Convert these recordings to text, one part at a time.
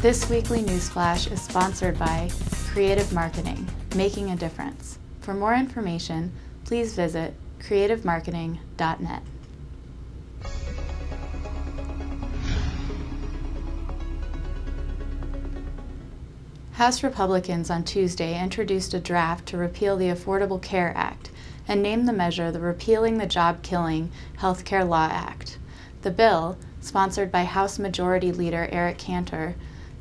This weekly newsflash is sponsored by Creative Marketing, Making a Difference. For more information, please visit creativemarketing.net. House Republicans on Tuesday introduced a draft to repeal the Affordable Care Act and named the measure the Repealing the Job-Killing Health Care Law Act. The bill, sponsored by House Majority Leader Eric Cantor,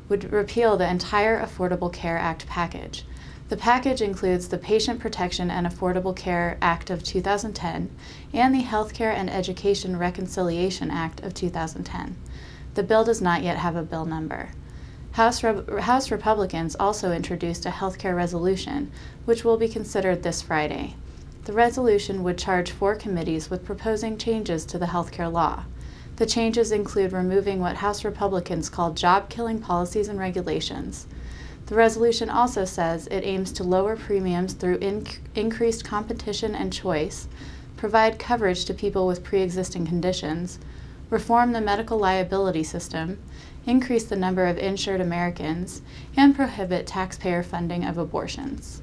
would repeal the entire Affordable Care Act package. The package includes the Patient Protection and Affordable Care Act of 2010 and the Healthcare and Education Reconciliation Act of 2010. The bill does not yet have a bill number. House Republicans also introduced a healthcare resolution, which will be considered this Friday. The resolution would charge 4 committees with proposing changes to the healthcare law. The changes include removing what House Republicans call job-killing policies and regulations. The resolution also says it aims to lower premiums through increased competition and choice, provide coverage to people with pre-existing conditions, reform the medical liability system, increase the number of insured Americans, and prohibit taxpayer funding of abortions.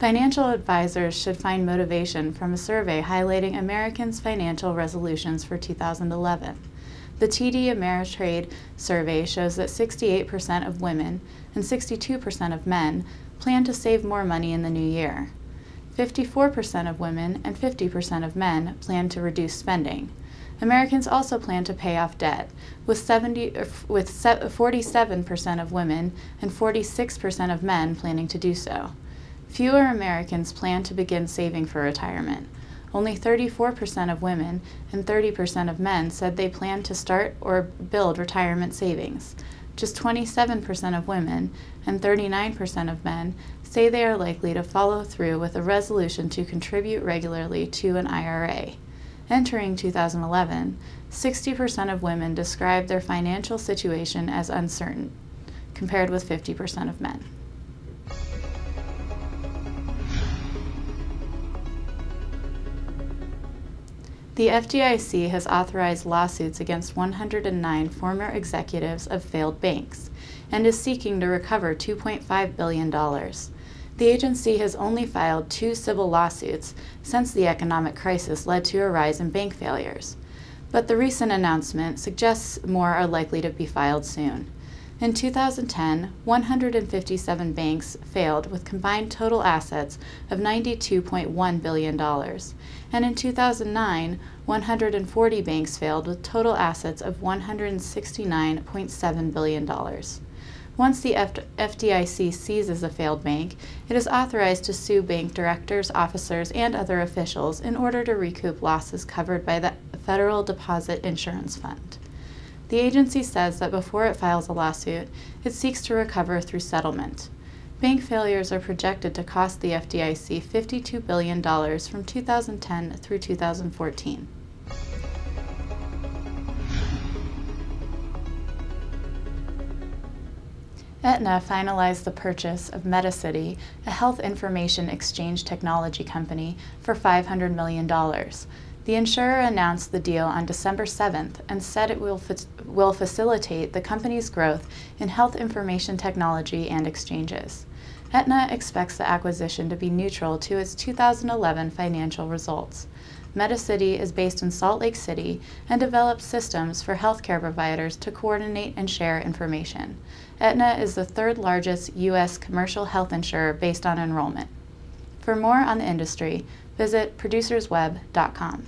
Financial advisors should find motivation from a survey highlighting Americans' financial resolutions for 2011. The TD Ameritrade survey shows that 68% of women and 62% of men plan to save more money in the new year. 54% of women and 50% of men plan to reduce spending. Americans also plan to pay off debt, with 47% of women and 46% of men planning to do so. Fewer Americans plan to begin saving for retirement. Only 34% of women and 30% of men said they plan to start or build retirement savings. Just 27% of women and 39% of men say they are likely to follow through with a resolution to contribute regularly to an IRA. Entering 2011, 60% of women described their financial situation as uncertain, compared with 50% of men. The FDIC has authorized lawsuits against 109 former executives of failed banks and is seeking to recover $2.5 billion. The agency has only filed 2 civil lawsuits since the economic crisis led to a rise in bank failures, but the recent announcement suggests more are likely to be filed soon. In 2010, 157 banks failed with combined total assets of $92.1 billion, and in 2009, 140 banks failed with total assets of $169.7 billion. Once the FDIC seizes a failed bank, it is authorized to sue bank directors, officers, and other officials in order to recoup losses covered by the Federal Deposit Insurance Fund. The agency says that before it files a lawsuit, it seeks to recover through settlement. Bank failures are projected to cost the FDIC $52 billion from 2010 through 2014. Aetna finalized the purchase of Medicity, a health information exchange technology company, for $500 million. The insurer announced the deal on December 7th and said it will facilitate the company's growth in health information technology and exchanges. Aetna expects the acquisition to be neutral to its 2011 financial results. Medicity is based in Salt Lake City and develops systems for healthcare providers to coordinate and share information. Aetna is the 3rd largest U.S. commercial health insurer based on enrollment. For more on the industry, visit producersweb.com.